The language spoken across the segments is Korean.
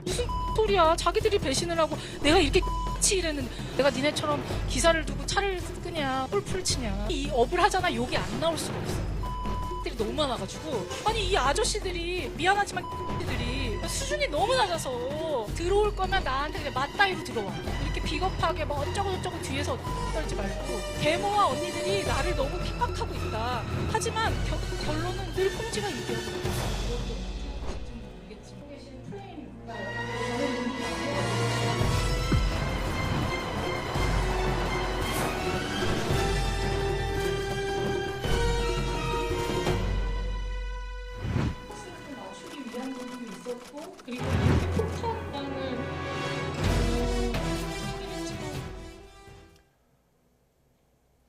무슨 소리야. 자기들이 배신을 하고 내가 이렇게 치 이랬는데 내가 니네처럼 기사를 두고 차를 끄냐 뿔풀 치냐. 이 업을 하잖아. 욕이 안 나올 수가 없어. 들이 너무 많아가지고 아니 이 아저씨들이 미안하지만 들이 수준이 너무 낮아서 들어올 거면 나한테 그냥 맞다이로 들어와. 이렇게 비겁하게 막 어쩌고저쩌고 뒤에서 떨지 말고 계모와 언니들이 나를 너무 핍박하고 있다. 하지만 결론은 늘 콩지가 이겨. 그리고 이렇게 폭탄량을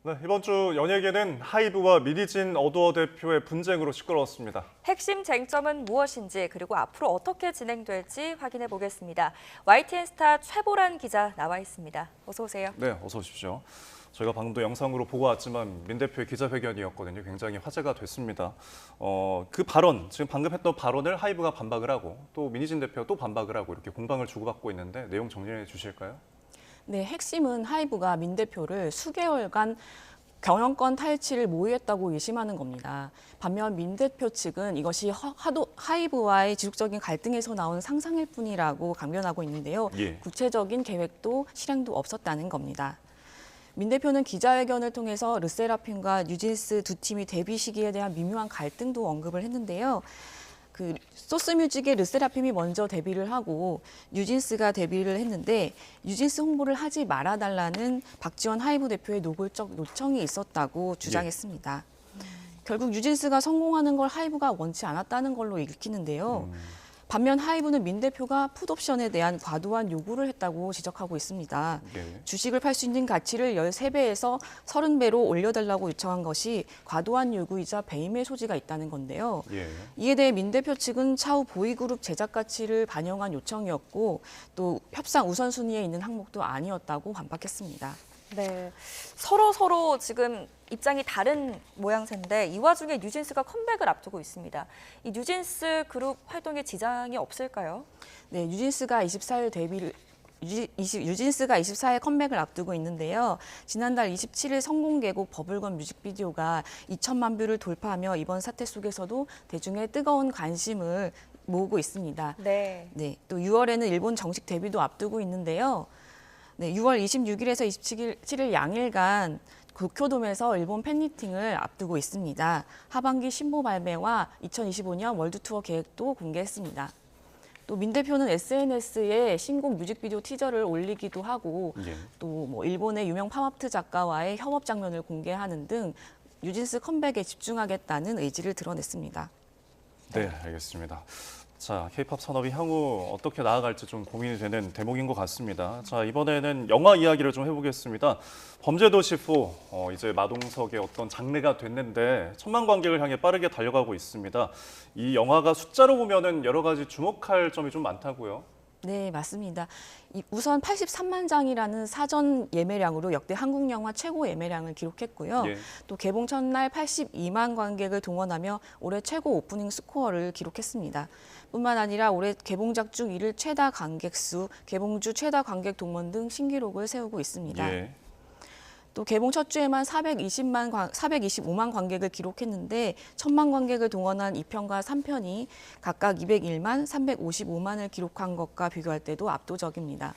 네, 이번 주 연예계는 하이브와 미리진 어두어 대표의 분쟁으로 시끄러웠습니다. 핵심 쟁점은 무엇인지 그리고 앞으로 어떻게 진행될지 확인해 보겠습니다. YTN 스타 최보란 기자 나와 있습니다. 어서 오세요. 네, 어서 오십시오. 저희가 방금도 영상으로 보고 왔지만 민 대표의 기자회견이었거든요. 굉장히 화제가 됐습니다. 그 발언, 지금 방금 했던 발언을 하이브가 반박을 하고 또 민희진 대표가 또 반박을 하고 이렇게 공방을 주고받고 있는데 내용 정리해 주실까요? 네, 핵심은 하이브가 민 대표를 수개월간 경영권 탈취를 모의했다고 의심하는 겁니다. 반면 민 대표 측은 이것이 하이브와의 지속적인 갈등에서 나온 상상일 뿐이라고 강변하고 있는데요. 예. 구체적인 계획도 실행도 없었다는 겁니다. 민 대표는 기자회견을 통해서 르세라핌과 뉴진스 두 팀이 데뷔 시기에 대한 미묘한 갈등도 언급을 했는데요. 그 소스뮤직의 르세라핌이 먼저 데뷔를 하고 뉴진스가 데뷔를 했는데 뉴진스 홍보를 하지 말아달라는 박지원 하이브 대표의 노골적 요청이 있었다고 주장했습니다. 결국 뉴진스가 성공하는 걸 하이브가 원치 않았다는 걸로 읽히는데요. 반면 하이브는 민 대표가 풋옵션에 대한 과도한 요구를 했다고 지적하고 있습니다. 예. 주식을 팔 수 있는 가치를 13배에서 30배로 올려달라고 요청한 것이 과도한 요구이자 배임의 소지가 있다는 건데요. 예. 이에 대해 민 대표 측은 차후 보이그룹 제작 가치를 반영한 요청이었고 또 협상 우선순위에 있는 항목도 아니었다고 반박했습니다. 네, 서로 지금 입장이 다른 모양새인데 이 와중에 뉴진스가 컴백을 앞두고 있습니다. 이 뉴진스 그룹 활동에 지장이 없을까요? 네, 뉴진스가 24일 컴백을 앞두고 있는데요. 지난달 27일 성공개곡 버블건 뮤직비디오가 2천만 뷰를 돌파하며 이번 사태 속에서도 대중의 뜨거운 관심을 모으고 있습니다. 네. 네, 또 6월에는 일본 정식 데뷔도 앞두고 있는데요. 네, 6월 26일에서 27일 양일간 도쿄돔에서 일본 팬미팅을 앞두고 있습니다. 하반기 신보 발매와 2025년 월드 투어 계획도 공개했습니다. 또 민 대표는 SNS에 신곡 뮤직비디오 티저를 올리기도 하고 예. 또 뭐 일본의 유명 팝아트 작가와의 협업 장면을 공개하는 등 뉴진스 컴백에 집중하겠다는 의지를 드러냈습니다. 네, 알겠습니다. 자, K-팝 산업이 향후 어떻게 나아갈지 좀 고민이 되는 대목인 것 같습니다. 자, 이번에는 영화 이야기를 좀 해보겠습니다. 범죄도시 4, 이제 마동석의 어떤 장르가 됐는데 천만 관객을 향해 빠르게 달려가고 있습니다. 이 영화가 숫자로 보면은 여러 가지 주목할 점이 좀 많다고요? 네, 맞습니다. 우선 83만 장이라는 사전 예매량으로 역대 한국 영화 최고 예매량을 기록했고요. 예. 또 개봉 첫날 82만 관객을 동원하며 올해 최고 오프닝 스코어를 기록했습니다. 뿐만 아니라 올해 개봉작 중 1일 최다 관객 수, 개봉주 최다 관객 동원 등 신기록을 세우고 있습니다. 예. 또 개봉 첫 주에만 425만 관객을 기록했는데 1000만 관객을 동원한 2편과 3편이 각각 201만, 355만을 기록한 것과 비교할 때도 압도적입니다.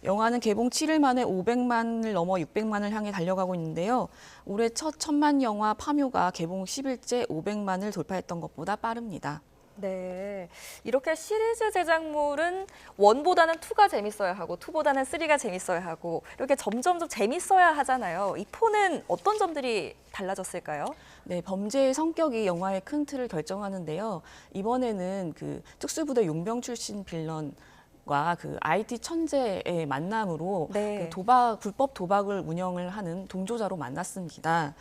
영화는 개봉 7일 만에 500만을 넘어 600만을 향해 달려가고 있는데요. 올해 첫 천만 영화 파묘가 개봉 10일째 500만을 돌파했던 것보다 빠릅니다. 네, 이렇게 시리즈 제작물은 1보다는 2가 재밌어야 하고 2보다는 3가 재밌어야 하고 이렇게 점점 더 재밌어야 하잖아요. 이 4는 어떤 점들이 달라졌을까요? 네, 범죄의 성격이 영화의 큰 틀을 결정하는데요. 이번에는 그 특수부대 용병 출신 빌런과 그 IT 천재의 만남으로 네. 그 불법 도박을 운영을 하는 동조자로 만났습니다.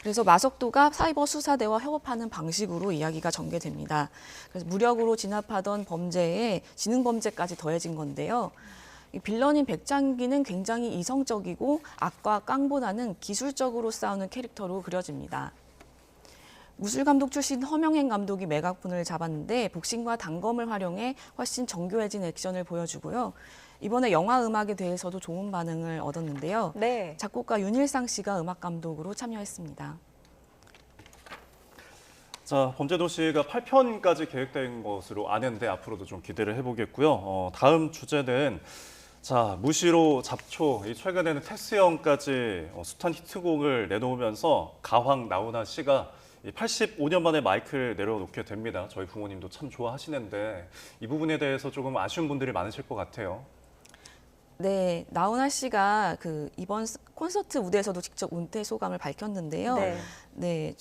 그래서 마석도가 사이버 수사대와 협업하는 방식으로 이야기가 전개됩니다. 그래서 무력으로 진압하던 범죄에 지능 범죄까지 더해진 건데요. 이 빌런인 백장기는 굉장히 이성적이고 악과 깡보다는 기술적으로 싸우는 캐릭터로 그려집니다. 무술 감독 출신 허명행 감독이 매각분을 잡았는데 복싱과 단검을 활용해 훨씬 정교해진 액션을 보여주고요. 이번에 영화 음악에 대해서도 좋은 반응을 얻었는데요. 네. 작곡가 윤일상 씨가 음악 감독으로 참여했습니다. 자, 범죄도시가 8편까지 계획된 것으로 아는데 앞으로도 좀 기대를 해보겠고요. 다음 주제는 자, 무시로 잡초, 이 최근에는 테스형까지 숱한 히트곡을 내놓으면서 가왕 나훈아 씨가 85년 만에 마이크를 내려놓게 됩니다. 저희 부모님도 참 좋아하시는데 이 부분에 대해서 조금 아쉬운 분들이 많으실 것 같아요. 네, 나훈아 씨가 그 이번 콘서트 무대에서도 직접 은퇴 소감을 밝혔는데요. 네. 네,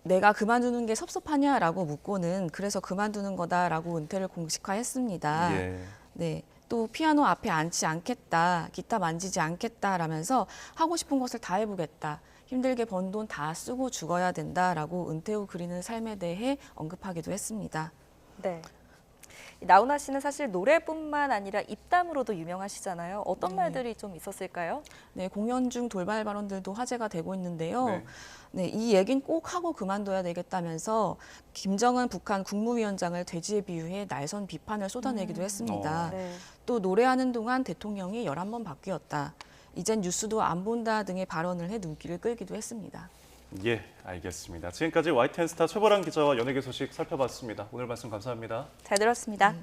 내가 그만두는 게 섭섭하냐라고 묻고는 그래서 그만두는 거다라고 은퇴를 공식화했습니다. 예. 네. 또 피아노 앞에 앉지 않겠다, 기타 만지지 않겠다라면서 하고 싶은 것을 다 해보겠다. 힘들게 번 돈 다 쓰고 죽어야 된다라고 은퇴 후 그리는 삶에 대해 언급하기도 했습니다. 네. 나훈아 씨는 사실 노래뿐만 아니라 입담으로도 유명하시잖아요. 어떤 말들이 좀 있었을까요? 네, 공연 중 돌발 발언들도 화제가 되고 있는데요. 네. 네, 이 얘긴 꼭 하고 그만둬야 되겠다면서 김정은 북한 국무위원장을 돼지에 비유해 날선 비판을 쏟아내기도 했습니다. 네. 또 노래하는 동안 대통령이 11번 바뀌었다. 이젠 뉴스도 안 본다 등의 발언을 해 눈길을 끌기도 했습니다. 예, 알겠습니다. 지금까지 YTN 스타 최보람 기자와 연예계 소식 살펴봤습니다. 오늘 말씀 감사합니다. 잘 들었습니다.